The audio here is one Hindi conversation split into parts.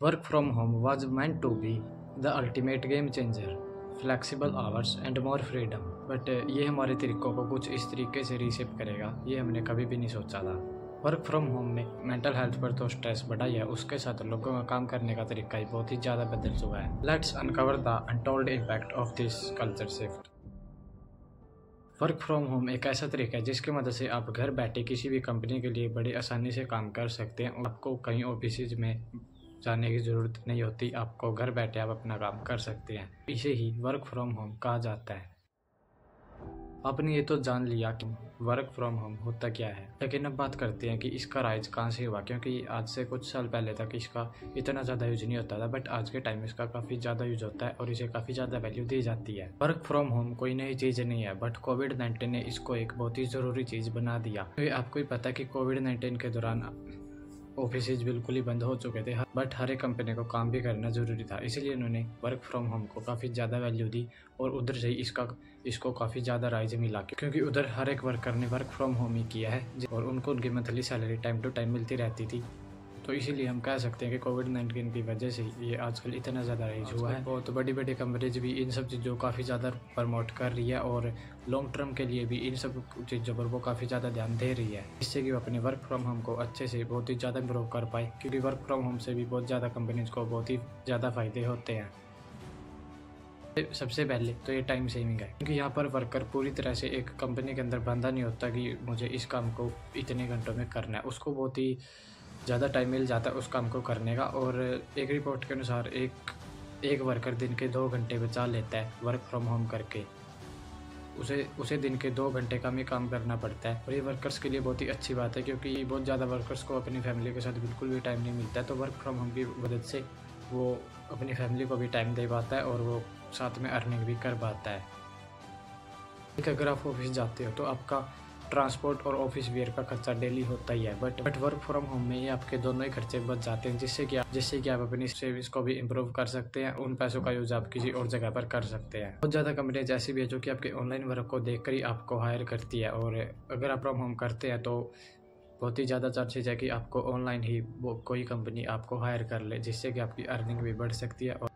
Work from home was meant to be the ultimate game changer, flexible hours and more freedom. But ये हमारे तरीक़ों को कुछ इस तरीके से रीशेप करेगा, ये हमने कभी भी नहीं सोचा था। वर्क फ्रॉम होम में मेंटल हेल्थ पर तो स्ट्रेस बढ़ा ही है, उसके साथ लोगों का काम करने का तरीका ही बहुत ही ज़्यादा बदल चुका है। Let's uncover the untold impact of this culture shift. Work from home एक ऐसा तरीका है जिसकी मदद से आप घर बैठे किसी भी कंपनी के लिए बड़ी आसानी से काम कर सकते हैं। आपको कहीं ऑफिस में जाने की ज़रूरत नहीं होती, आपको घर बैठे आप अपना काम कर सकते हैं। इसे ही वर्क फ्रॉम होम कहा जाता है। आपने ये तो जान लिया कि वर्क फ्रॉम होम होता क्या है, लेकिन अब बात करते हैं कि इसका राइज कहाँ से हुआ। क्योंकि आज से कुछ साल पहले तक इसका इतना ज़्यादा यूज नहीं होता था, बट आज के टाइम में इसका काफ़ी ज़्यादा यूज होता है और इसे काफ़ी ज़्यादा वैल्यू दी जाती है। वर्क फ्रॉम होम कोई नई चीज़ नहीं है, बट कोविड-19 ने इसको एक बहुत ही ज़रूरी चीज़ बना दिया। तो आपको ही पता है कि कोविड-19 के दौरान ऑफिस बिल्कुल ही बंद हो चुके थे, बट हर एक कंपनी को काम भी करना ज़रूरी था, इसलिए उन्होंने वर्क फ्रॉम होम को काफ़ी ज़्यादा वैल्यू दी और उधर से ही इसको काफ़ी ज़्यादा राइज मिला, क्योंकि उधर हर एक वर्कर ने वर्क फ्रॉम होम ही किया है और उनको उनकी monthly salary time to time मिलती रहती थी। तो इसीलिए हम कह सकते हैं कि कोविड-19 की वजह से ये आजकल इतना ज़्यादा राइज हुआ है। बहुत बड़ी बड़ी कंपनीज भी इन सब चीज़ों को काफ़ी ज़्यादा प्रमोट कर रही है और लॉन्ग टर्म के लिए भी इन सब चीज़ों पर वो काफ़ी ज़्यादा ध्यान दे रही है, जिससे कि वो अपने वर्क फ्रॉम होम को अच्छे से बहुत ही ज़्यादा इम्प्रूव कर पाए। क्योंकि वर्क फ्रॉम होम से भी बहुत ज़्यादा कंपनीज को बहुत ही ज़्यादा फ़ायदे होते हैं। सबसे पहले तो ये टाइम सेविंग है, क्योंकि यहाँ पर वर्कर पूरी तरह से एक कंपनी के अंदर बंधा नहीं होता कि मुझे इस काम को इतने घंटों में करना है। उसको बहुत ही ज़्यादा टाइम मिल जाता है उस काम को करने का। और एक रिपोर्ट के अनुसार एक वर्कर दिन के 2 घंटे बचा लेता है वर्क फ्रॉम होम करके। उसे दिन के 2 घंटे कम ही काम करना पड़ता है और ये वर्कर्स के लिए बहुत ही अच्छी बात है, क्योंकि बहुत ज़्यादा वर्कर्स को अपनी फैमिली के साथ बिल्कुल भी टाइम नहीं मिलता है। तो वर्क फ्रॉम होम की मदद से वो अपनी फैमिली को भी टाइम दे पाता है और वो साथ में अर्निंग भी कर पाता है। अगर आप ऑफिस जाते हो तो आपका ट्रांसपोर्ट और ऑफिस वेयर का खर्चा डेली होता ही है, बट वर्क फ्रॉम होम में ये आपके दोनों ही खर्चे बच जाते हैं, जिससे कि आप अपनी सेविंग्स को भी इम्प्रूव कर सकते हैं। उन पैसों का यूज आप किसी और जगह पर कर सकते हैं। बहुत ज़्यादा कंपनीज ऐसी भी है जो कि आपके ऑनलाइन वर्क को देखकर ही आपको हायर करती है, और अगर आप फ्रॉम होम करते हैं तो बहुत ही ज़्यादा चांसेस है कि आपको ऑनलाइन ही वो कोई कंपनी आपको हायर कर ले, जिससे कि आपकी अर्निंग भी बढ़ सकती है।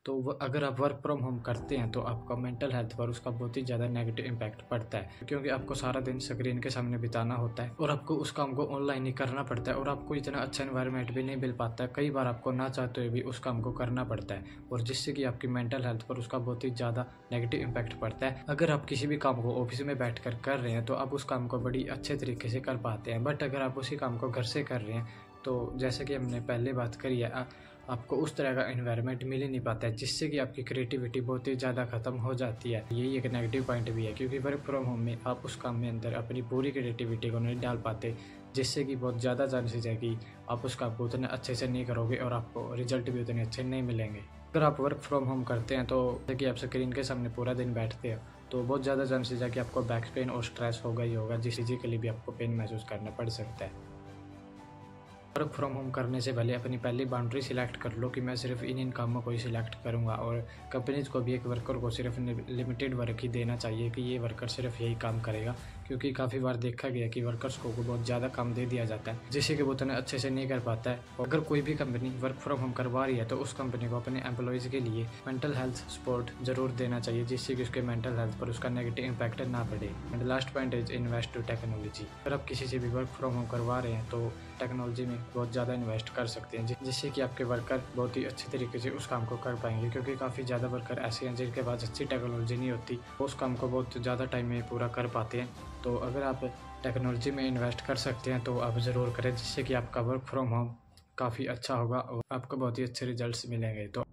तो अगर आप वर्क फ्रॉम होम करते हैं तो आपका मेंटल हेल्थ पर उसका बहुत ही ज़्यादा नेगेटिव इम्पैक्ट पड़ता है, क्योंकि आपको सारा दिन स्क्रीन के सामने बिताना होता है और आपको उस काम को ऑनलाइन ही करना पड़ता है और आपको इतना अच्छा एनवायरनमेंट भी नहीं मिल पाता है। कई बार आपको ना चाहते हुए भी उस काम को करना पड़ता है, और जिससे कि आपकी मेंटल हेल्थ पर उसका बहुत ही ज़्यादा नेगेटिव इम्पैक्ट पड़ता है। अगर आप किसी भी काम को ऑफिस में बैठ कर रहे हैं तो आप उस काम को बड़ी अच्छे तरीके से कर पाते हैं, बट अगर आप उसी काम को घर से कर रहे हैं तो जैसे कि हमने पहले बात करी है, आपको उस तरह का एनवायरनमेंट मिल ही नहीं पाता है, जिससे कि आपकी क्रिएटिविटी बहुत ही ज़्यादा ख़त्म हो जाती है। यही एक नेगेटिव पॉइंट भी है, क्योंकि वर्क फ्रॉम होम में आप उस काम में अंदर अपनी पूरी क्रिएटिविटी को नहीं डाल पाते, जिससे कि बहुत ज़्यादा चांसेस है कि आप उस काम को उतने अच्छे से नहीं करोगे और आपको रिजल्ट भी उतने अच्छे नहीं मिलेंगे। अगर आप वर्क फ्रॉम होम करते हैं तो जैसे कि आप स्क्रीन के सामने पूरा दिन बैठते हो तो बहुत ज़्यादा चांसेस है कि आपको बैक पेन और स्ट्रेस होगा ही होगा, जिस फिजिकली भी आपको पेन महसूस करना पड़ सकता है। वर्क फ्रॉम होम करने से पहले अपनी पहली बाउंड्री सिलेक्ट कर लो कि मैं सिर्फ इन कामों को ही सिलेक्ट करूंगा, और कंपनीज को भी एक वर्कर को सिर्फ लिमिटेड वर्क ही देना चाहिए कि ये वर्कर सिर्फ यही काम करेगा, क्योंकि काफ़ी बार देखा गया कि वर्कर्स को बहुत ज़्यादा काम दे दिया जाता है, जिससे कि वो उतने अच्छे से नहीं कर पाता है। और अगर कोई भी कंपनी वर्क फ्रॉम होम करवा रही है तो उस कंपनी को अपने एम्प्लॉयज़ के लिए मेंटल हेल्थ सपोर्ट जरूर देना चाहिए, जिससे कि उसके मेंटल हेल्थ पर उसका नेगेटिव इम्पैक्ट ना पड़े। And last point is invest to technology. अगर आप किसी से भी वर्क फ्रॉम होम करवा रहे हैं तो टेक्नोलॉजी में बहुत ज़्यादा इन्वेस्ट कर सकते हैं, जिससे कि आपके वर्कर बहुत ही अच्छे तरीके से उस काम को कर पाएंगे, क्योंकि काफ़ी ज़्यादा वर्कर ऐसे हैं जिनके पास अच्छी टेक्नोलॉजी नहीं होती, वो उस काम को बहुत ज़्यादा टाइम में पूरा कर पाते हैं। तो अगर आप टेक्नोलॉजी में इन्वेस्ट कर सकते हैं तो आप ज़रूर करें, जिससे कि आपका वर्क फ्रॉम होम काफ़ी अच्छा होगा और आपको बहुत ही अच्छे रिजल्ट्स मिलेंगे। तो